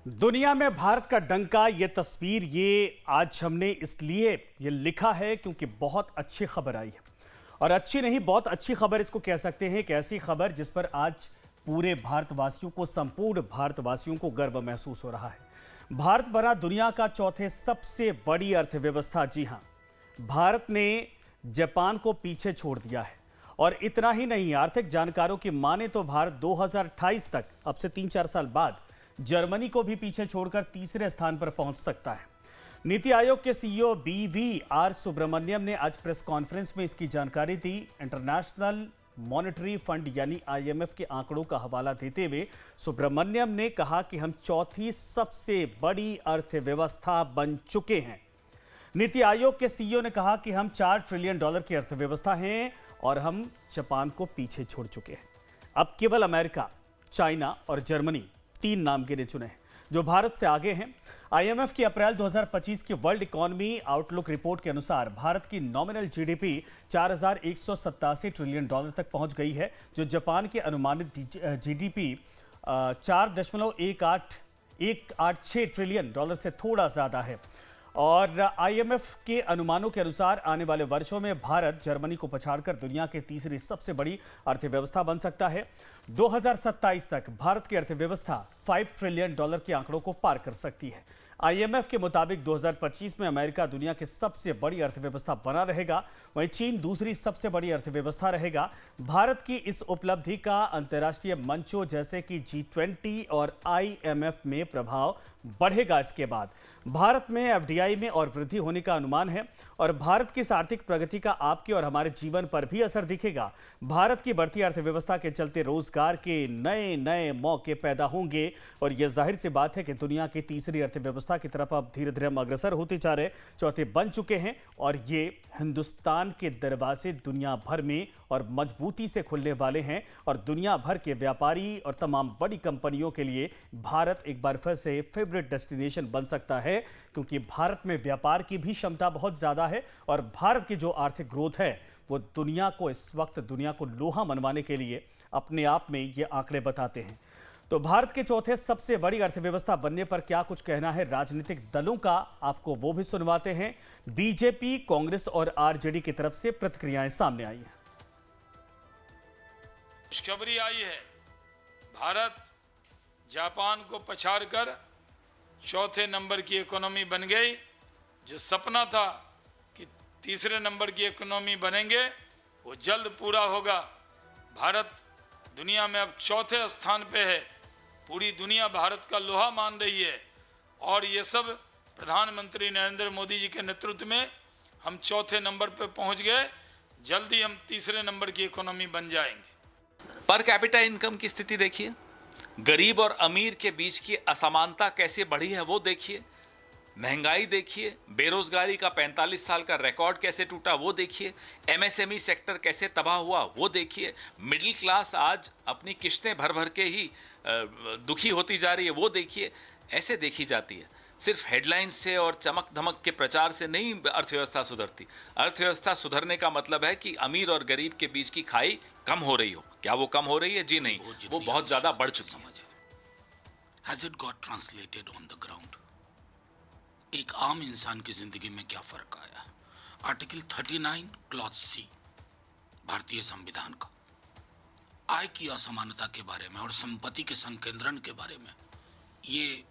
दुनिया में भारत का डंका, ये तस्वीर, ये आज हमने इसलिए ये लिखा है क्योंकि बहुत अच्छी खबर आई है। और अच्छी नहीं, बहुत अच्छी खबर इसको कह सकते हैं। एक ऐसी खबर जिस पर आज पूरे भारतवासियों को, संपूर्ण भारतवासियों को गर्व महसूस हो रहा है। भारत बना दुनिया का चौथे सबसे बड़ी अर्थव्यवस्था। जी हां, भारत ने जापान को पीछे छोड़ दिया है। और इतना ही नहीं, आर्थिक जानकारों की माने तो भारत 2028 तक, अब से 3-4 साल बाद, जर्मनी को भी पीछे छोड़कर तीसरे स्थान पर पहुंच सकता है। नीति आयोग के सीईओ BVR सुब्रमण्यम ने आज प्रेस कॉन्फ्रेंस में इसकी जानकारी दी। इंटरनेशनल मॉनेटरी फंड यानी IMF के आंकड़ों का हवाला देते हुए सुब्रमण्यम ने कहा कि हम चौथी सबसे बड़ी अर्थव्यवस्था बन चुके हैं। नीति आयोग के सीईओ ने कहा कि हम $4 ट्रिलियन की अर्थव्यवस्था हैं और हम जापान को पीछे छोड़ चुके हैं। अब केवल अमेरिका, चाइना और जर्मनी 3 नाम गिने चुने हैं जो भारत से आगे हैं। IMF की अप्रैल 2025 की वर्ल्ड इकोनॉमी आउटलुक रिपोर्ट के अनुसार भारत की नॉमिनल GDP $4,187 ट्रिलियन तक पहुंच गई है, जो जापान के अनुमानित GDP $4.186 ट्रिलियन से थोड़ा ज्यादा है। और IMF के अनुमानों के अनुसार आने वाले वर्षों में भारत जर्मनी को पछाड़कर दुनिया की तीसरी सबसे बड़ी अर्थव्यवस्था बन सकता है। 2027 तक भारत की अर्थव्यवस्था $5 ट्रिलियन के आंकड़ों को पार कर सकती है। IMF के मुताबिक 2025 में अमेरिका दुनिया की सबसे बड़ी अर्थव्यवस्था बना रहेगा, वहीं चीन दूसरी सबसे बड़ी अर्थव्यवस्था रहेगा। भारत की इस उपलब्धि का अंतर्राष्ट्रीय मंचों जैसे कि G20 और IMF में प्रभाव बढ़ेगा। इसके बाद भारत में FDI में और वृद्धि होने का अनुमान है और भारत की इस आर्थिक प्रगति का आपके और हमारे जीवन पर भी असर दिखेगा। भारत की बढ़ती अर्थव्यवस्था के चलते रोजगार के नए नए मौके पैदा होंगे और यह जाहिर सी बात है कि दुनिया की तीसरी अर्थव्यवस्था की तरफ अब धीरे धीरे हम अग्रसर होते जा रहे, चौथे बन चुके हैं। और ये हिंदुस्तान के दरवाजे दुनिया भर में और मजबूती से खुलने वाले हैं और दुनिया भर के व्यापारी और तमाम बड़ी कंपनियों के लिए भारत एक बार फिर से फेवरेट डेस्टिनेशन बन सकता है, क्योंकि भारत में व्यापार की भी क्षमता बहुत ज्यादा है और भारत की जो आर्थिक ग्रोथ है वो दुनिया को इस वक्त दुनिया को लोहा मनवाने के लिए अपने आप में ये आंकड़े बताते हैं। तो भारत के चौथे सबसे बड़ी अर्थव्यवस्था बनने पर क्या कुछ कहना है राजनीतिक दलों का, आपको वो भी सुनवाते हैं। बीजेपी, कांग्रेस और RJD की तरफ से प्रतिक्रियाएं सामने आई हैं। खुशखबरी आई है, भारत जापान को पछाड़कर चौथे नंबर की इकोनॉमी बन गई। जो सपना था कि तीसरे नंबर की इकोनॉमी बनेंगे वो जल्द पूरा होगा। भारत दुनिया में अब चौथे स्थान पे है। पूरी दुनिया भारत का लोहा मान रही है और ये सब प्रधानमंत्री नरेंद्र मोदी जी के नेतृत्व में हम चौथे नंबर पे पहुंच गए। जल्दी हम तीसरे नंबर की इकोनॉमी बन जाएंगे। पर कैपिटा इनकम की स्थिति देखिए, गरीब और अमीर के बीच की असमानता कैसे बढ़ी है वो देखिए, महंगाई देखिए, बेरोजगारी का 45 साल का रिकॉर्ड कैसे टूटा वो देखिए, MSME सेक्टर कैसे तबाह हुआ वो देखिए, मिडिल क्लास आज अपनी किश्तें भर भर के ही दुखी होती जा रही है वो देखिए। ऐसे देखी जाती है। सिर्फ हेडलाइंस से और चमक धमक के प्रचार से नहीं अर्थव्यवस्था सुधरती। अर्थव्यवस्था सुधरने का मतलब है कि अमीर और गरीब के बीच की खाई कम हो रही हो। क्या वो कम हो रही है? जी नहीं, वो बहुत ज्यादा बढ़ चुकी है। Has it got translated on the ground? एक आम इंसान की जिंदगी में क्या फर्क आया? आर्टिकल 39 क्लॉज C भारतीय संविधान का आय की असमानता के बारे में और संपत्ति के संकेंद्रण के बारे में ये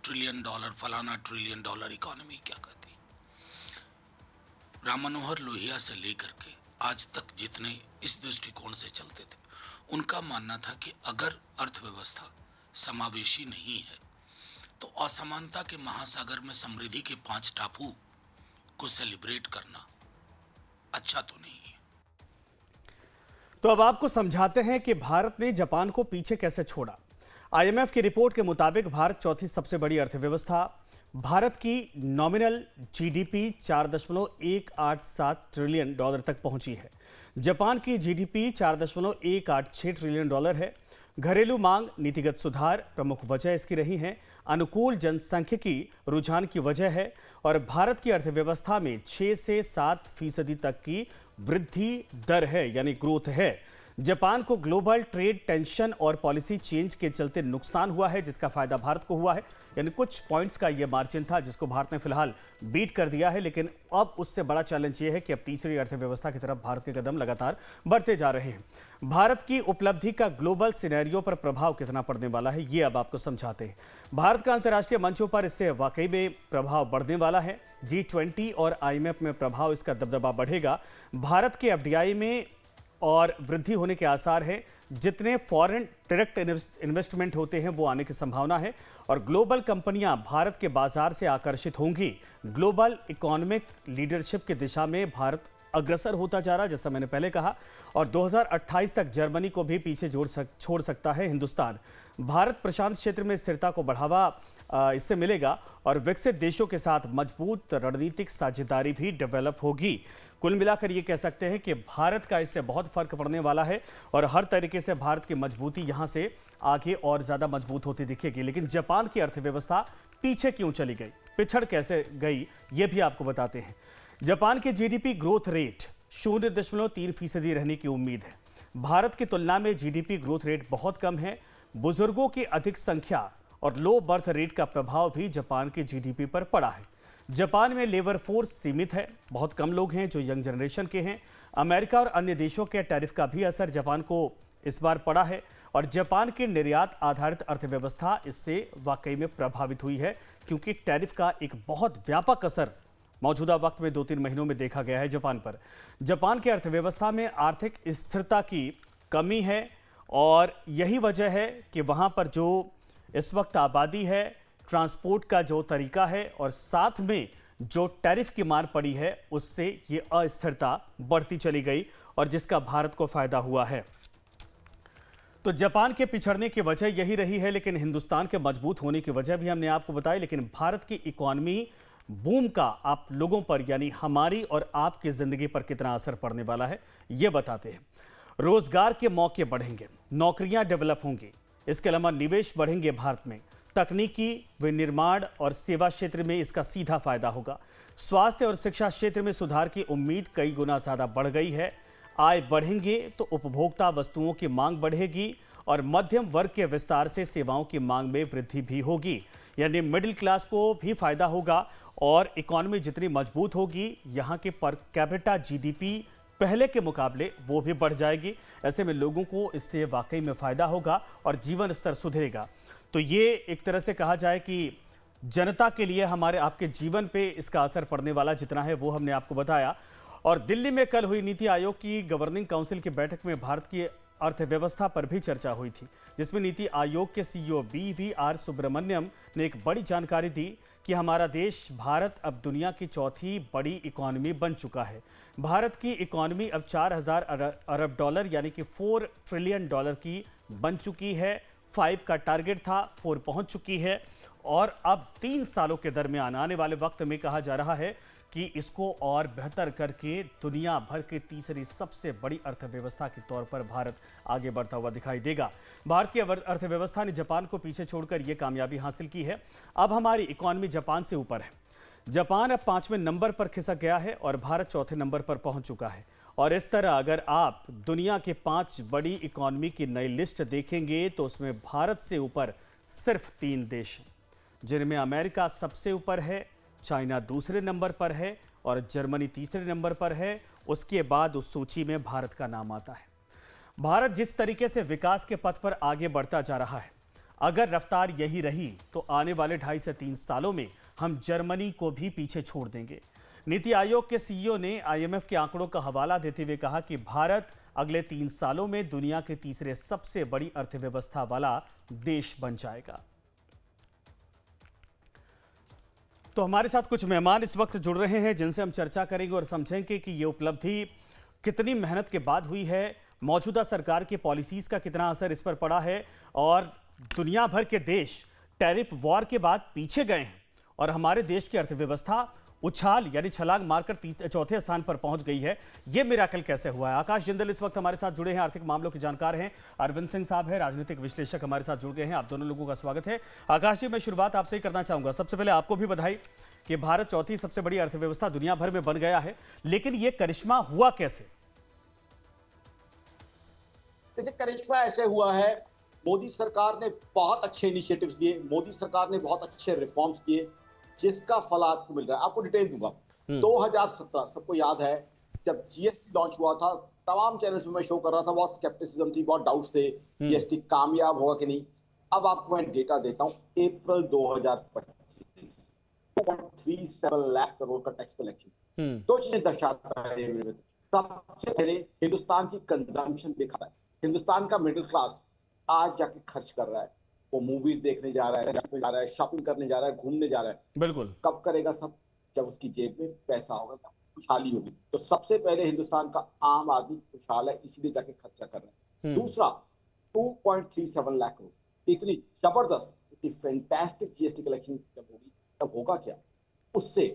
$ट्रिलियन, फलाना $ट्रिलियन इकोनॉमी क्या कहती। राम मनोहर लोहिया से लेकर के आज तक जितने इस दृष्टिकोण से चलते थे, उनका मानना था कि अगर अर्थव्यवस्था समावेशी नहीं है तो असमानता के महासागर में समृद्धि के 5 टापू को सेलिब्रेट करना अच्छा तो नहीं है। तो अब आपको समझाते हैं कि भारत ने जापान को पीछे कैसे छोड़ा। IMF की रिपोर्ट के मुताबिक भारत चौथी सबसे बड़ी अर्थव्यवस्था। भारत की नॉमिनल GDP $4.187 ट्रिलियन तक पहुंची है। जापान की GDP $4.186 ट्रिलियन है। घरेलू मांग, नीतिगत सुधार प्रमुख वजह इसकी रही हैं। अनुकूल जनसंख्यिकी रुझान की वजह है और भारत की अर्थव्यवस्था में 6 से 7% तक की वृद्धि दर है, यानी ग्रोथ है। जापान को ग्लोबल ट्रेड टेंशन और पॉलिसी चेंज के चलते नुकसान हुआ है, जिसका फायदा भारत को हुआ है। यानी कुछ पॉइंट्स का यह मार्जिन था जिसको भारत ने फिलहाल बीट कर दिया है, लेकिन अब उससे बड़ा चैलेंज यह है कि अब तीसरी अर्थव्यवस्था की तरफ भारत के कदम लगातार बढ़ते जा रहे हैं। भारत की उपलब्धि का ग्लोबल सिनेरियो पर प्रभाव कितना पड़ने वाला है, ये अब आपको समझाते हैं। भारत का अंतर्राष्ट्रीय मंचों पर इससे वाकई में प्रभाव बढ़ने वाला है। G20 और IMF में प्रभाव, इसका दबदबा बढ़ेगा। भारत के FDI में और वृद्धि होने के आसार हैं। जितने फॉरेन डायरेक्ट इन्वेस्टमेंट होते हैं वो आने की संभावना है और ग्लोबल कंपनियां भारत के बाजार से आकर्षित होंगी। ग्लोबल इकोनॉमिक लीडरशिप की दिशा में भारत अग्रसर होता जा रहा है, जैसा मैंने पहले कहा, और 2028 तक जर्मनी को भी पीछे छोड़ सकता है हिंदुस्तान। भारत प्रशांत क्षेत्र में स्थिरता को बढ़ावा इससे मिलेगा और विकसित देशों के साथ मजबूत रणनीतिक साझेदारी भी डेवलप होगी। कुल मिलाकर ये कह सकते हैं कि भारत का इससे बहुत फर्क पड़ने वाला है और हर तरीके से भारत की मजबूती यहां से आगे और ज्यादा मजबूत होती दिखेगी। लेकिन जापान की अर्थव्यवस्था पीछे क्यों चली गई, पिछड़ कैसे गई, ये भी आपको बताते हैं। जापान के GDP ग्रोथ रेट 0.3% रहने की उम्मीद है। भारत की तुलना में GDP ग्रोथ रेट बहुत कम है। बुजुर्गों की अधिक संख्या और लो बर्थ रेट का प्रभाव भी जापान के GDP पर पड़ा है। जापान में लेबर फोर्स सीमित है, बहुत कम लोग हैं जो यंग जनरेशन के हैं। अमेरिका और अन्य देशों के टैरिफ का भी असर जापान को इस बार पड़ा है और जापान की निर्यात आधारित अर्थव्यवस्था इससे वाकई में प्रभावित हुई है, क्योंकि टैरिफ का एक बहुत व्यापक असर मौजूदा वक्त में 2-3 महीनों में देखा गया है जापान पर। जापान की अर्थव्यवस्था में आर्थिक स्थिरता की कमी है और यही वजह है कि वहां पर जो इस वक्त आबादी है, ट्रांसपोर्ट का जो तरीका है और साथ में जो टैरिफ की मार पड़ी है, उससे ये अस्थिरता बढ़ती चली गई और जिसका भारत को फायदा हुआ है। तो जापान के पिछड़ने की वजह यही रही है, लेकिन हिंदुस्तान के मजबूत होने की वजह भी हमने आपको बताई। लेकिन भारत की इकोनॉमी बूम का आप लोगों पर, यानी हमारी और आपकी जिंदगी पर कितना असर पड़ने वाला है, ये बताते हैं। रोजगार के मौके बढ़ेंगे, नौकरियां डेवलप होंगी, इसके अलावा निवेश बढ़ेंगे भारत में। तकनीकी विनिर्माण और सेवा क्षेत्र में इसका सीधा फायदा होगा। स्वास्थ्य और शिक्षा क्षेत्र में सुधार की उम्मीद कई गुना ज्यादा बढ़ गई है। आय बढ़ेंगे तो उपभोक्ता वस्तुओं की मांग बढ़ेगी और मध्यम वर्ग के विस्तार से सेवाओं की मांग में वृद्धि भी होगी, यानी मिडिल क्लास को भी फायदा होगा। और इकोनॉमी जितनी मजबूत होगी, यहाँ के पर कैपिटा GDP पहले के मुकाबले वो भी बढ़ जाएगी। ऐसे में लोगों को इससे वाकई में फायदा होगा और जीवन स्तर सुधरेगा। तो ये एक तरह से कहा जाए कि जनता के लिए, हमारे आपके जीवन पे इसका असर पड़ने वाला जितना है वो हमने आपको बताया। और दिल्ली में कल हुई नीति आयोग की गवर्निंग काउंसिल की बैठक में भारत की अर्थव्यवस्था पर भी चर्चा हुई थी, जिसमें नीति आयोग के CEO BVR सुब्रमण्यम ने एक बड़ी जानकारी दी कि हमारा देश भारत अब दुनिया की चौथी बड़ी इकोनॉमी बन चुका है। भारत की इकोनॉमी अब 4000 अरब डॉलर यानी कि $4 ट्रिलियन की बन चुकी है। 5 का टारगेट था, 4 पहुंच चुकी है और अब 3 सालों के दरमियान आने वाले वक्त में कहा जा रहा है कि इसको और बेहतर करके दुनिया भर की तीसरी सबसे बड़ी अर्थव्यवस्था के तौर पर भारत आगे बढ़ता हुआ दिखाई देगा। भारत की अर्थव्यवस्था ने जापान को पीछे छोड़कर यह कामयाबी हासिल की है। अब हमारी इकोनॉमी जापान से ऊपर है। जापान अब 5वें नंबर पर खिसक गया है और भारत 4थे नंबर पर पहुंच चुका है। और इस तरह अगर आप दुनिया के 5 बड़ी इकोनॉमी की नई लिस्ट देखेंगे तो उसमें भारत से ऊपर सिर्फ 3 देश हैं, जिनमें अमेरिका सबसे ऊपर है, चाइना दूसरे नंबर पर है और जर्मनी तीसरे नंबर पर है। उसके बाद उस सूची में भारत का नाम आता है। भारत जिस तरीके से विकास के पथ पर आगे बढ़ता जा रहा है, अगर रफ्तार यही रही तो आने वाले 2.5 से 3 सालों में हम जर्मनी को भी पीछे छोड़ देंगे। नीति आयोग के CEO ने IMF के आंकड़ों का हवाला देते हुए कहा कि भारत अगले 3 सालों में दुनिया के तीसरे सबसे बड़ी अर्थव्यवस्था वाला देश बन जाएगा। तो हमारे साथ कुछ मेहमान इस वक्त जुड़ रहे हैं जिनसे हम चर्चा करेंगे और समझेंगे कि ये उपलब्धि कितनी मेहनत के बाद हुई है, मौजूदा सरकार की पॉलिसीज का कितना असर इस पर पड़ा है और दुनिया भर के देश टैरिफ वॉर के बाद पीछे गए हैं और हमारे देश की अर्थव्यवस्था उछाल यानी छलांग मारकर 4थे स्थान पर पहुंच गई है। यह मिराकल कैसे हुआ है? आकाश जिंदल इस वक्त हमारे साथ जुड़े हैं, आर्थिक मामलों के जानकार हैं। अरविंद सिंह साहब हैं, राजनीतिक विश्लेषक हमारे साथ जुड़ गए हैं। आप दोनों लोगों का स्वागत है। आकाश जी, मैं शुरुआत आपसे ही करना चाहूंगा। सबसे पहले आपको भी बधाई कि भारत चौथी सबसे बड़ी अर्थव्यवस्था दुनिया भर में बन गया है, लेकिन यह करिश्मा हुआ कैसे? देखिए, करिश्मा ऐसे हुआ है, मोदी सरकार ने बहुत अच्छे इनिशिएटिव्स लिए, मोदी सरकार ने बहुत अच्छे रिफॉर्म्स किए, जिसका फल आपको मिल रहा है। आपको डिटेल दूंगा। 2017 सबको याद है, जब जीएसटी लॉन्च हुआ था, तमाम चैनल्स में मैं शो कर रहा था, बहुत स्केप्टिसिज्म थी, बहुत डाउट्स थे, जीएसटी कामयाब होगा कि नहीं। अब आपको मैं डेटा देता हूं, अप्रैल 2025 2.37 लाख करोड़ का टैक्स कलेक्शन। दो चीजें दर्शाता है ये। सबसे पहले हिंदुस्तान की कंजम्पशन दिखाता है, हिंदुस्तान का मिडिल क्लास आज जाके खर्च कर रहा है, वो मूवीज देखने जा रहा है, शॉपिंग करने जा रहा है, घूमने जा रहा है। बिल्कुल। कब करेगा सब? जब उसकी जेब में पैसा होगा, तब खुशहाली होगी। तो सबसे पहले हिंदुस्तान का आम आदमी खुशहाल है, इसीलिए जाके खर्चा कर रहा है। दूसरा, 2.37 लाख करोड़, इतनी जबरदस्त, इतनी फैंटास्टिक जीएसटी कलेक्शन जब होगी, तब होगा क्या? उससे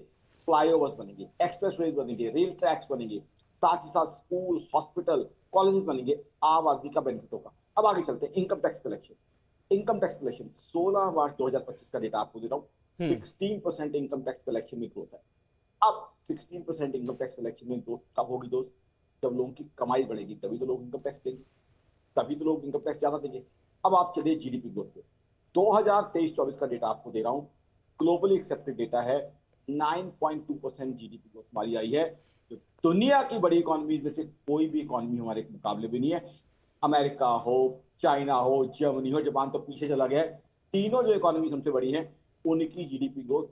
फ्लाईओवर्स बनेंगे, एक्सप्रेसवेज बनेंगे, रेल ट्रैक्स बनेंगे, साथ ही साथ स्कूल, हॉस्पिटल, कॉलेज बनेंगे, आम आदमी का बेनिफिट होगा। अब आगे चलते हैं, income tax collection. Income tax collection 16 मार्च 2025 का डेटा आपको दे रहा हूँ। 16% इनकम टैक्स कलेक्शन में ग्रोथ है। अब 16% इनकम टैक्स कलेक्शन में ग्रोथ कब होगी दोस्त? जब लोगों की कमाई बढ़ेगी, तभी तो लोग इनकम टैक्स देंगे, तभी तो लोग इनकम टैक्स ज्यादा देंगे। अब आप चलिए जीडीपी ग्रोथ पे, 2023-24 का डेटा आपको दे रहा हूँ, ग्लोबली एक्सेप्टेड डेटा है, 9.2% जीडीपी ग्रोथ हमारी आई है, जो दुनिया की बड़ी इकोनॉमीज में से कोई भी इकोनॉमी हमारे मुकाबले भी नहीं है। अमेरिका हो, चाइना हो, जर्मनी हो, जापान तो पीछे चला गया है। तीनों जो इकोनॉमी हमसे बड़ी हैं, उनकी जीडीपी ग्रोथ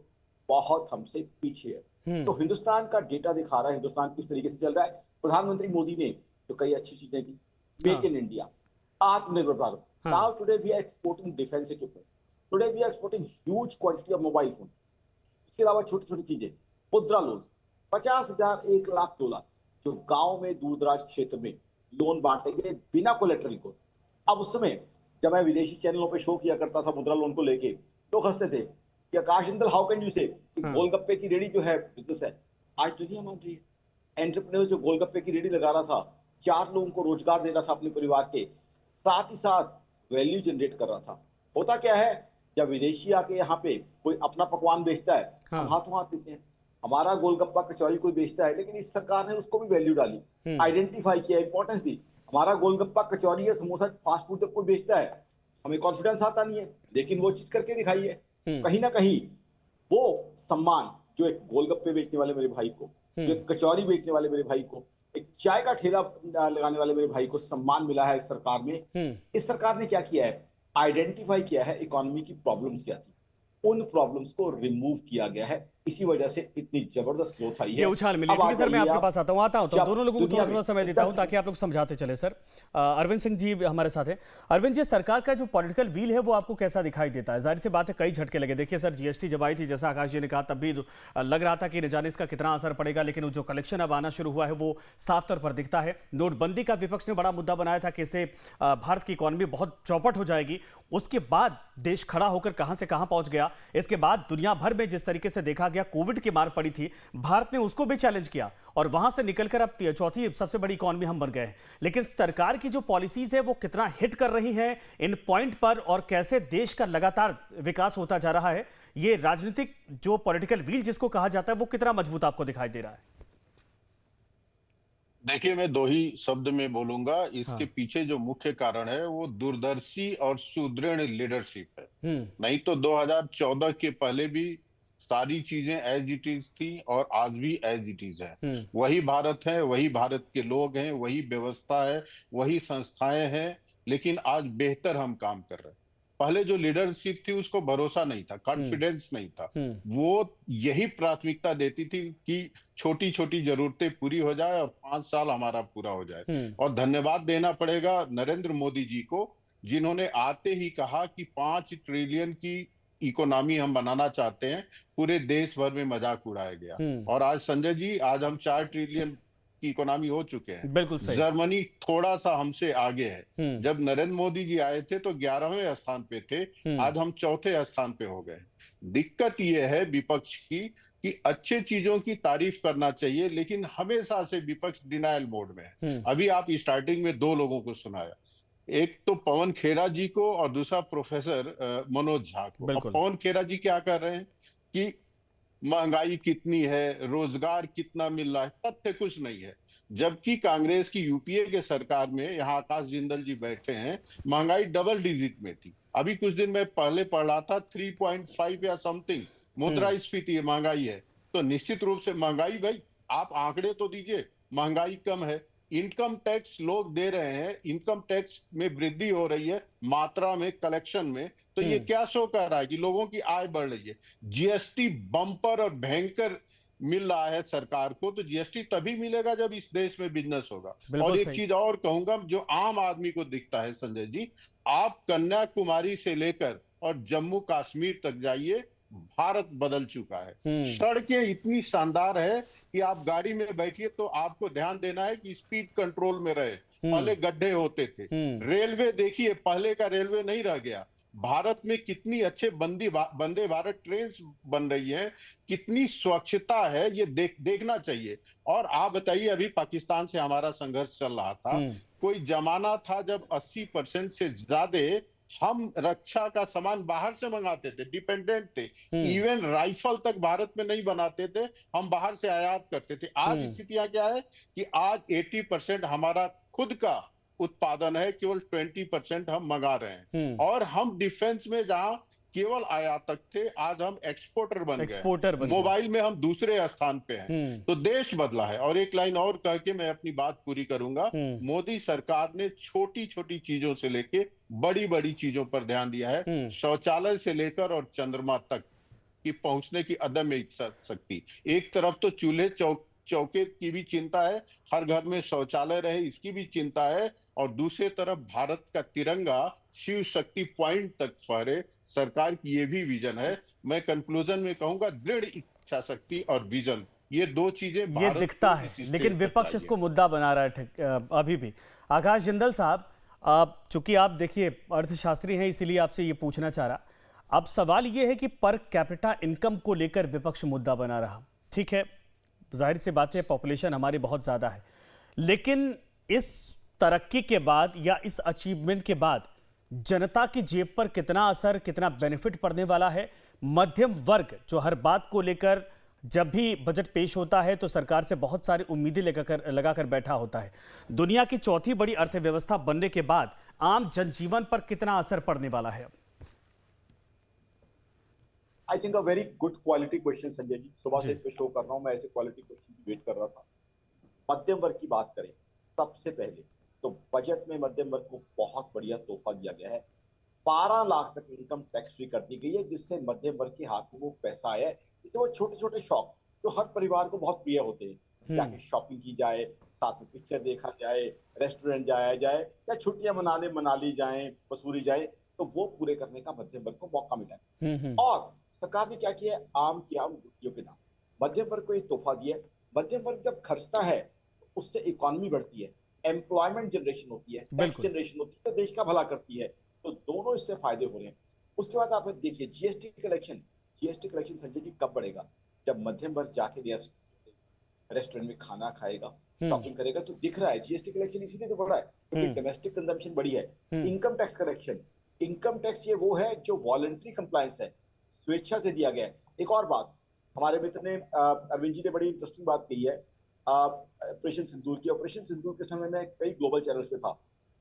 बहुत हमसे पीछे है। तो हिंदुस्तान का डेटा दिखा रहा है हिंदुस्तान किस तरीके से चल रहा है। प्रधानमंत्री मोदी ने तो कई अच्छी चीजें की, मेक इन इंडिया, आत्मनिर्भर Bharat. Now today we are exporting defence equipment, today we are exporting huge quantity of mobile phone. इसके अलावा छोटी छोटी चीजें, मुद्रा लोन 50,000 1 लाख डॉलर, जो गांव में दूर दराज क्षेत्र में लोन बांटेंगे बिना कोलेटरल को। अब उस समय जब मैं विदेशी चैनलों पे शो किया करता था मुद्रा लोन को लेके, लोग हंसते थे कि आकाश इंदल, हाउ कैन यू से गोलगप्पे की रेडी जो है बिजनेस है। आज दुनिया मान रही है। एंटरप्रेन्योर जो गोलगप्पे की रेडी लगा रहा था, 4 लोगों को रोजगार दे रहा था अपने परिवार के, साथ ही साथ वैल्यू जनरेट कर रहा था। होता क्या है, जब विदेशी आके यहाँ पे कोई अपना पकवान बेचता है, हम हाथों हाथ देते हैं। हमारा गोलगप्पा कचौरी कोई बेचता है, लेकिन इस सरकार ने उसको भी वैल्यू डाली, आइडेंटिफाई किया, इंपॉर्टेंस दी। हमारा गोलगप्पा कचौरी या समोसा फास्ट फूड जब कोई बेचता है, हमें कॉन्फिडेंस आता नहीं है, लेकिन वो चीज करके दिखाई है। कहीं ना कहीं वो सम्मान जो एक गोलगप्पे बेचने वाले मेरे भाई को, जो एक कचौरी बेचने वाले मेरे भाई को, एक चाय का ठेला लगाने वाले मेरे भाई को सम्मान मिला है इस सरकार में। इस सरकार ने क्या किया है, आइडेंटिफाई किया है इकोनॉमी की प्रॉब्लम्स क्या थी, उन प्रॉब्लम्स को रिमूव किया गया है। इसी वजह से इतनी जबरदस्त ग्रोथ आई है। ये उछाल मिली। ठीक है सर, मैं आपके पास आता हूं, तो दोनों लोगों को थोड़ा समय देता हूं ताकि आप लोग समझाते चले। सर अरविंद सिंह जी हमारे साथ हैं। अरविंद जी, सरकार का जो पॉलिटिकल व्हील है वो आपको कैसा दिखाई देता है? जाहिर सी बात है कई झटके लगे। देखिए सर, जीएसटी जब आई थी, जैसा आकाश जी ने कहा, तब भी लग रहा था कि न जाने इसका कितना असर पड़ेगा, लेकिन जो कलेक्शन अब आना शुरू हुआ है वो साफ तौर पर दिखता है। नोटबंदी का विपक्ष ने बड़ा मुद्दा बनाया था कि इससे भारत की इकोनॉमी बहुत चौपट हो जाएगी। उसके बाद देश खड़ा होकर कहां से कहां पहुंच गया। इसके बाद दुनिया भर में जिस तरीके से देखा गया कोविड की मार पड़ी थी, भारत ने उसको भी चैलेंज किया और वहां से निकलकर अब चौथी सबसे बड़ी इकोनॉमी हम बन गए हैं। लेकिन सरकार की जो पॉलिसीज है वो कितना हिट कर रही है इन पॉइंट पर, और कैसे देश का लगातार विकास होता जा रहा है, ये राजनीतिक जो पॉलिटिकल व्हील जिसको कहा जाता है वो कितना मजबूत आपको दिखाई दे रहा है? देखिए, मैं 2 ही शब्द में बोलूंगा। इसके पीछे जो मुख्य कारण है वो दूरदर्शी और सुदृढ़ लीडरशिप है। नहीं तो 2014 के पहले भी सारी चीजें एज इट इज थी और आज भी एज इट इज है। वही भारत है, वही भारत के लोग हैं, वही व्यवस्था है, वही संस्थाएं हैं, लेकिन आज बेहतर हम काम कर रहे हैं। पहले जो लीडरशिप थी उसको भरोसा नहीं था, कॉन्फिडेंस नहीं था। वो यही प्राथमिकता देती थी कि छोटी छोटी जरूरतें पूरी हो जाए और 5 साल हमारा पूरा हो जाए। और धन्यवाद देना पड़ेगा नरेंद्र मोदी जी को, जिन्होंने आते ही कहा कि 5 ट्रिलियन की इकोनॉमी हम बनाना चाहते हैं। पूरे देश भर में मजाक उड़ाया गया और आज संजय जी, आज हम 4 ट्रिलियन की इकोनॉमी हो चुके हैं। बिल्कुल सही। जर्मनी थोड़ा सा हमसे आगे है। जब नरेंद्र मोदी जी आए थे तो 11वें स्थान पे थे, आज हम 4थे स्थान पे हो गए। दिक्कत यह है विपक्ष की कि अच्छे चीजों की तारीफ करना चाहिए, लेकिन हमेशा से विपक्ष डिनायल मोड में है। अभी आप स्टार्टिंग में 2 लोगों को सुनाया, एक तो पवन खेरा जी को और दूसरा प्रोफेसर मनोज झा को। अब पवन खेरा जी क्या कर रहे हैं कि महंगाई कितनी है, रोजगार कितना मिल रहा है, तथ्य कुछ नहीं है। जबकि कांग्रेस की यूपीए के सरकार में, यहाँ आकाश जिंदल जी बैठे हैं, महंगाई डबल डिजिट में थी। अभी कुछ दिन में पहले पढ़ रहा था 3.5 या समथिंग मुद्रास्फीति महंगाई है। तो निश्चित रूप से महंगाई, भाई आप आंकड़े तो दीजिए, महंगाई कम है। इनकम टैक्स लोग दे रहे हैं, इनकम टैक्स में वृद्धि हो रही है, मात्रा में, कलेक्शन में। तो ये क्या शो कर रहा है कि लोगों की आय बढ़ रही है। जीएसटी बम्पर और भयंकर मिल रहा है सरकार को। तो जीएसटी तभी मिलेगा जब इस देश में बिजनेस होगा। और एक चीज और कहूंगा जो आम आदमी को दिखता है संजय जी, आप कन्याकुमारी से लेकर और जम्मू कश्मीर तक जाइए, भारत बदल चुका है। सड़कें इतनी शानदार है कि आप गाड़ी में बैठिए तो आपको ध्यान देना है कि स्पीड कंट्रोल में रहे। पहले गड्ढे होते थे। रेलवे देखिए, पहले का रेलवे नहीं रह गया। भारत में कितनी अच्छे वंदे भारत ट्रेन बन रही है, कितनी स्वच्छता है, ये देखना चाहिए। और आप बताइए, अभी पाकिस्तान से हमारा संघर्ष चल रहा था, कोई जमाना था जब 80% से ज्यादा हम रक्षा का सामान बाहर से मंगाते थे, डिपेंडेंट थे। इवन राइफल तक भारत में नहीं बनाते थे, हम बाहर से आयात करते थे। आज स्थितियां क्या है कि आज 80% हमारा खुद का उत्पादन है, केवल 20% हम मंगा रहे हैं। और हम डिफेंस में जहां केवल आयातक थे, आज हम एक्सपोर्टर बन गए। मोबाइल में हम दूसरे स्थान पे हैं। तो देश बदला है। और एक लाइन और कह के मैं अपनी बात पूरी करूंगा। मोदी सरकार ने छोटी छोटी चीजों से लेके बड़ी बड़ी चीजों पर ध्यान दिया है। शौचालय से लेकर और चंद्रमा तक की पहुंचने की अदम्य इच्छा शक्ति। एक तरफ तो चूल्हे चौके की भी चिंता है, हर घर में शौचालय रहे इसकी भी चिंता है। और दूसरी तरफ भारत का तिरंगा शिव शक्ति पॉइंट तक फहरे, सरकार की ये भी विजन है। मैं कंक्लूजन में कहूंगा, दृढ़ इच्छा शक्ति और विजन, ये दो चीजें ये दिखता है, लेकिन विपक्ष इसको मुद्दा बना रहा है अभी भी। आकाश जिंदल साहब, चूंकि आप देखिए अर्थशास्त्री हैं, इसीलिए आपसे ये पूछना चाह रहा। अब सवाल ये है कि पर कैपिटा इनकम को लेकर विपक्ष मुद्दा बना रहा। ठीक है, जाहिर सी बात है, पॉपुलेशन हमारी बहुत ज्यादा है, लेकिन इस तरक्की के बाद या इस अचीवमेंट के बाद जनता की जेब पर कितना असर, कितना बेनिफिट पड़ने वाला है? मध्यम वर्ग जो हर बात को लेकर जब भी बजट पेश होता है तो सरकार से बहुत सारी उम्मीदें लगाकर बैठा होता है। दुनिया की चौथी बड़ी अर्थव्यवस्था बनने के बाद आम जनजीवन पर कितना असर पड़ने वाला है? I think a very good quality question Sanjay ji. सुबह से इस पे शो कर रहा हूं, मैं ऐसे क्वालिटी क्वेश्चन की वेट कर रहा था। मध्यम वर्ग की बात करें, सबसे पहले तो बजट में मध्यम वर्ग को बहुत बढ़िया तोहफा दिया गया है। 12 लाख तक इनकम टैक्स फ्री कर दी गई है, जिससे मध्यम वर्ग के हाथ में वो पैसा आया है। इससे वो छोटे छोटे शौक जो हर परिवार को बहुत प्रिय होते हैं, जाके शॉपिंग की जाए, साथ में पिक्चर देखा जाए, रेस्टोरेंट जाया जाए, या छुट्टियां मनाने मनाली जाए, मसूरी जाए, तो वो पूरे करने का मध्यम वर्ग को मौका मिला है। और सरकार ने क्या किया है, आम की आम गुटियों के नाम मध्यम वर्ग को एक तोहफा दिया है। मध्यम वर्ग जब खर्चता है उससे इकोनॉमी बढ़ती है, एम्प्लॉयमेंट जनरेशन होती है, टैक्स जनरेशन होती है, तो देश का भला करती है। तो दोनों इससे फायदे हो रहे हैं। उसके बाद आप देखिए जीएसटी कलेक्शन संजय जी कब बढ़ेगा? जब मध्यम वर्ग जाके रेस्टोरेंट में खाना खाएगा, शॉपिंग करेगा, तो दिख रहा है जीएसटी कलेक्शन इसीलिए तो बढ़ रहा है क्योंकि डोमेस्टिक कंजम्पशन बढ़ी है। Income tax collection, income tax ये वो है जो वॉलंटरी कंप्लायंस है, स्वेच्छा से दिया गया है। एक और बात, हमारे मित्र ने अरविंद जी ने बड़ी इंटरेस्टिंग बात कही है ऑपरेशन सिंदूर की। ऑपरेशन सिंदूर के समय में कई ग्लोबल चैनल्स पे था,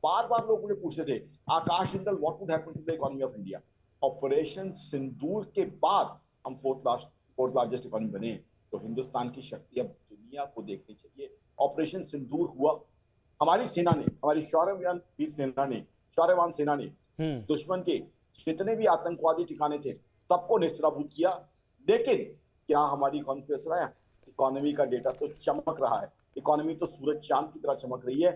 बार बार लोग मुझे पूछते थे, Akash Jindal, what would happen to the economy of India? Operation Sindoor के बाद हम फोर्थ लार्जेस्ट इकोनॉमी बने। तो हिंदुस्तान की शक्ति अब दुनिया को देखनी चाहिए। ऑपरेशन सिंदूर हुआ, हमारी सेना ने, हमारी शौर्यवान सेना ने दुश्मन के जितने भी आतंकवादी ठिकाने थे सबको निस्त्राभूत किया। लेकिन क्या हमारी इकोनॉमी पे असर आया? इकोनॉमी का डेटा तो चमक रहा है, इकोनॉमी तो सूरज चांद की तरह चमक रही है।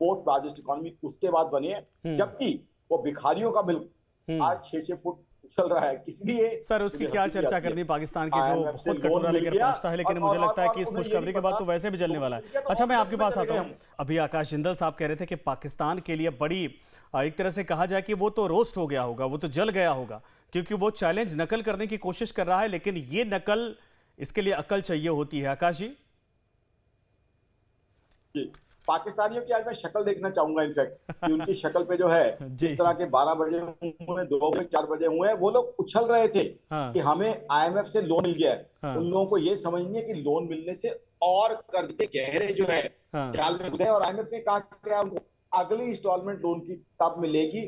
फोर्थ लार्जेस्ट इकोनॉमी उसके बाद बने हैं, जबकि वो भिखारियों का मिल्क आज 6-6 फुट उछल रहा है। इसलिए सर उसकी क्या चर्चा करनी, पाकिस्तान की जो खुद कटोरा लेकर पहुंचता है, लेकिन मुझे लगता है कि इस खुशखबरी के बाद तो वैसे भी जलने वाला है। अच्छा, मैं आपके पास आता हूँ। अभी आकाश जिंदल साहब कह रहे थे कि पाकिस्तान के लिए बड़ी, एक तरह से कहा जाए कि वो तो रोस्ट हो गया होगा, वो तो जल गया होगा, क्योंकि वो चैलेंज नकल करने की कोशिश कर रहा है, लेकिन ये नकल, इसके लिए अकल चाहिए होती है। आकाश जी, पाकिस्तानियों की आज मैं शक्ल देखना चाहूंगा, इनफैक्ट कि उनकी शक्ल पे जो है जिस तरह के 12 बजे हुए, 2 बजे 4 बजे हुए, वो लोग उछल रहे थे कि हमें आईएमएफ से लोन मिल गया है। उन लोगों को ये समझनी है कि लोन मिलने से और कर्ज के गहरे जो है जाल में घुसे, और आईएमएफ ने कहा क्या उनको अगली इंस्टॉलमेंट लोन की तब मिलेगी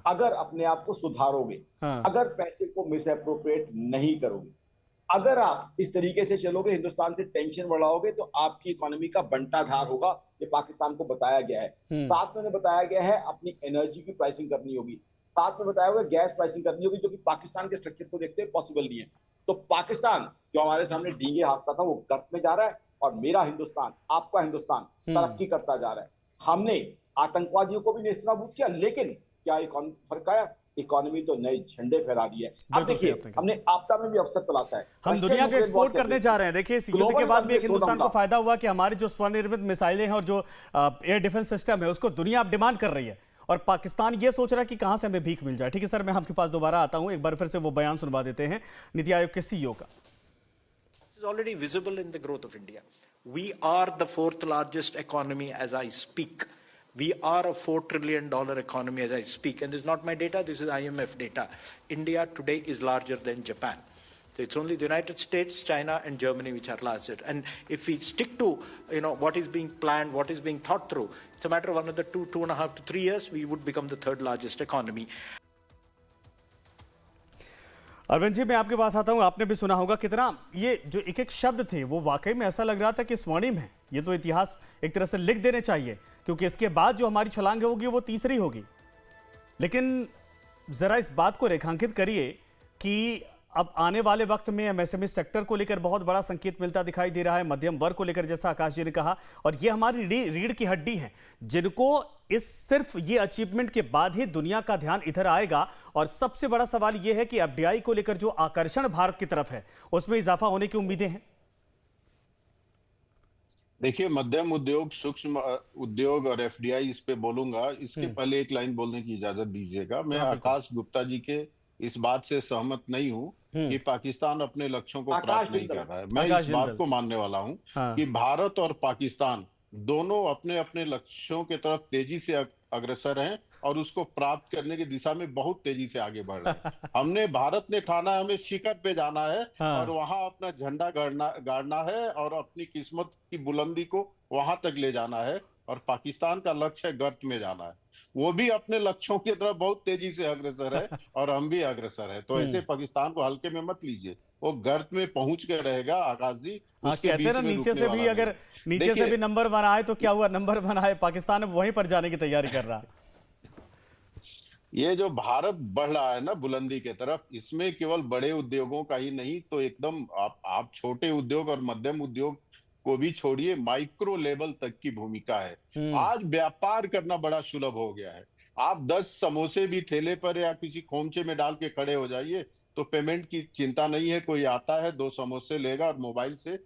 अगर अपने आप को सुधारोगे, अगर पैसे को मिस अप्रोप्रिएट नहीं करोगे। अगर आप इस तरीके से चलोगे, हिंदुस्तान से टेंशन बढ़ाओगे, तो आपकी इकोनॉमी का बंटाधार होगा। ये पाकिस्तान को बताया गया है। साथ में बताया गया है अपनी एनर्जी की प्राइसिंग करनी होगी, साथ में बताया होगा गैस प्राइसिंग करनी होगी, जो कि पाकिस्तान के स्ट्रक्चर को देखते पॉसिबल नहीं है। तो पाकिस्तान जो हमारे सामने डींगे हाँकता था वो गर्त में जा रहा है, और मेरा हिंदुस्तान, आपका हिंदुस्तान तरक्की करता जा रहा है। हमने आतंकवादियों को भी नेस्तनाबूद किया, लेकिन क्या इकोनॉमी फर्क आया? इकोनॉमी तो नए झंडे फहरा रही है। अब देखिए, हमने आपदा में भी अवसर तलाशा है, हम दुनिया को एक्सपोर्ट करने जा रहे हैं। देखिए, इस युद्ध के बाद भी एक हिंदुस्तान को फायदा हुआ कि हमारी जो स्वनिर्मित मिसाइलें हैं और जो एयर डिफेंस सिस्टम है उसको दुनिया अब डिमांड कर रही है, और पाकिस्तान ये सोच रहा है कि कहां से हमें भीख मिल जाए। ठीक है सर, मैं आपके पास दोबारा आता हूं, एक बार फिर से वो बयान सुनवा देते हैं नीति आयोग के सीईओ का। Already visible in the growth of India. We are the 4th largest economy as I speak. We are a $4 trillion economy as I speak. And this is not my data, this is IMF data. India today is larger than Japan. So it's only the United States, China and Germany which are larger. And if we stick to what is being planned, what is being thought through, it's a matter of another 2.5 to 3 years, we would become the 3rd largest economy. Arvind ji, मैं आपके पास आता हूं। आपने भी सुना होगा कितना ये जो एक एक शब्द थे वो वाकई में ऐसा लग रहा था कि स्वर्णिम है। ये तो इतिहास एक तरह से लिख देने चाहिए, क्योंकि इसके बाद जो हमारी छलांग होगी वो तीसरी होगी। लेकिन जरा इस बात को रेखांकित करिए कि अब आने वाले वक्त में एमएसएमई सेक्टर को लेकर बहुत बड़ा संकेत मिलता दिखाई दे रहा है, मध्यम वर्ग को लेकर, जैसा आकाश जी ने कहा, और ये हमारी रीढ़ की हड्डी है, जिनको इस सिर्फ ये अचीवमेंट के बाद ही दुनिया का ध्यान इधर आएगा। और सबसे बड़ा सवाल ये है कि एफडीआई को लेकर जो आकर्षण भारत की तरफ है उसमें इजाफा होने की उम्मीदें हैं। देखिए, मध्यम उद्योग, सूक्ष्म उद्योग और एफडीआई, इस पे बोलूंगा। इसके पहले एक लाइन बोलने की इजाजत दीजिएगा। मैं आकाश गुप्ता जी के इस बात से सहमत नहीं हूं कि पाकिस्तान अपने लक्ष्यों को प्राप्त नहीं कर रहा है। मैं इस बात को मानने वाला हूं कि भारत और पाकिस्तान दोनों अपने अपने लक्ष्यों के तरफ तेजी से अग्रसर हैं और उसको प्राप्त करने की दिशा में बहुत तेजी से आगे बढ़ रहे हैं। हमने, भारत ने ठाना है हमें शिखर पे जाना है और वहां अपना झंडा गाड़ना है और अपनी किस्मत की बुलंदी को वहां तक ले जाना है, और पाकिस्तान का लक्ष्य है गर्त में जाना है। वो भी अपने लक्ष्यों की तरफ बहुत तेजी से अग्रसर है और हम भी अग्रसर है। तो ऐसे पाकिस्तान को हल्के में मत लीजिए, वो गर्त में पहुंच के रहेगा। आकाश जी, उसके बीच में नीचे से भी, अगर नीचे से भी नंबर 1 आए तो क्या हुआ, नंबर 1 आए, पाकिस्तान अब वहीं पर जाने की तैयारी कर रहा है। ये जो भारत बढ़ रहा है ना बुलंदी के तरफ, इसमें केवल बड़े उद्योगों का ही नहीं, तो एकदम आप छोटे उद्योग और मध्यम उद्योग को भी छोड़िए, माइक्रो लेवल तक की भूमिका है। आज व्यापार करना बड़ा सुलभ हो गया है। आप 10 समोसे भी ठेले पर या किसी खोमचे में डाल के खड़े हो जाइए तो पेमेंट की चिंता नहीं है। कोई आता है, 2 समोसे लेगा और मोबाइल से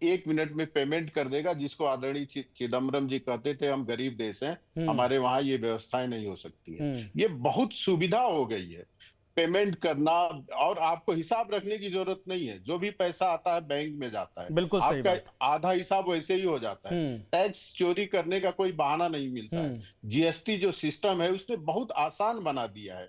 1 मिनट में पेमेंट कर देगा। जिसको आदरणीय चिदम्बरम जी कहते थे हम गरीब देश हैं, हमारे वहां ये व्यवस्थाएं नहीं हो सकती है। ये बहुत सुविधा हो गई है पेमेंट करना, और आपको हिसाब रखने की जरूरत नहीं है। जो भी पैसा आता है बैंक में जाता है, बिल्कुल सही बात। आपका आधा हिसाब वैसे ही हो जाता है। टैक्स चोरी करने का कोई बहाना नहीं मिलता है। जीएसटी जो सिस्टम है उसने बहुत आसान बना दिया है।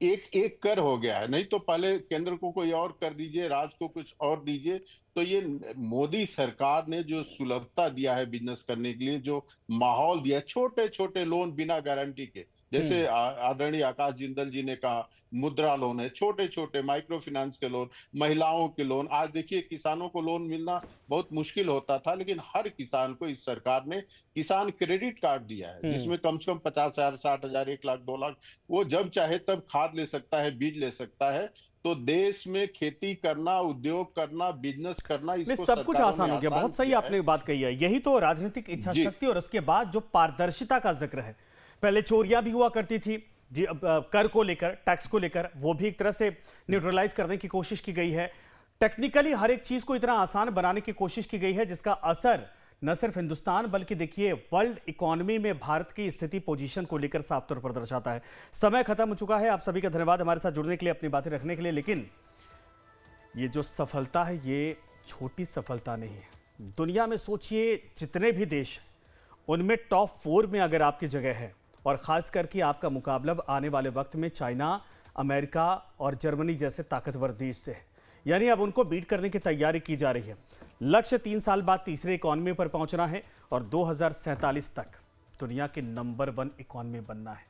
एक कर हो गया है, नहीं तो पहले केंद्र को कोई और कर दीजिए, राज्य को कुछ और दीजिए। तो ये मोदी सरकार ने जो सुलभता दिया है बिजनेस करने के लिए, जो माहौल दिया, छोटे छोटे लोन बिना गारंटी के, जैसे आदरणीय आकाश जिंदल जी ने कहा, मुद्रा लोन है, छोटे छोटे माइक्रो फाइनेंस के लोन, महिलाओं के लोन। आज देखिए, किसानों को लोन मिलना बहुत मुश्किल होता था, लेकिन हर किसान को इस सरकार ने किसान क्रेडिट कार्ड दिया है, जिसमें कम से कम 50,000, 60,000, 1 लाख, 2 लाख वो जब चाहे तब खाद ले सकता है, बीज ले सकता है। तो देश में खेती करना, उद्योग करना, बिजनेस करना, इसको सब कुछ आसान हो गया। बहुत सही आपने बात कही है। यही तो राजनीतिक इच्छा शक्ति और उसके बाद जो पारदर्शिता का जिक्र है। पहले चोरियां भी हुआ करती थी जी, कर को लेकर, टैक्स को लेकर, वो भी एक तरह से न्यूट्रलाइज करने की कोशिश की गई है। टेक्निकली हर एक चीज को इतना आसान बनाने की कोशिश की गई है जिसका असर न सिर्फ हिंदुस्तान बल्कि देखिए वर्ल्ड इकोनॉमी में भारत की स्थिति, पोजीशन को लेकर साफ तौर पर दर्शाता है। समय खत्म हो चुका है। आप सभी का धन्यवाद हमारे साथ जुड़ने के लिए, अपनी बातें रखने के लिए। लेकिन ये जो सफलता है ये छोटी सफलता नहीं है। दुनिया में सोचिए जितने भी देश उनमें टॉप 4 में अगर आपकी जगह है और ख़ास करके आपका मुकाबला अब आने वाले वक्त में चाइना, अमेरिका और जर्मनी जैसे ताकतवर देश से है, यानी अब उनको बीट करने की तैयारी की जा रही है। लक्ष्य 3 साल बाद तीसरे इकॉनमी पर पहुंचना है और 2047 तक दुनिया के नंबर 1 इकॉनमी बनना है।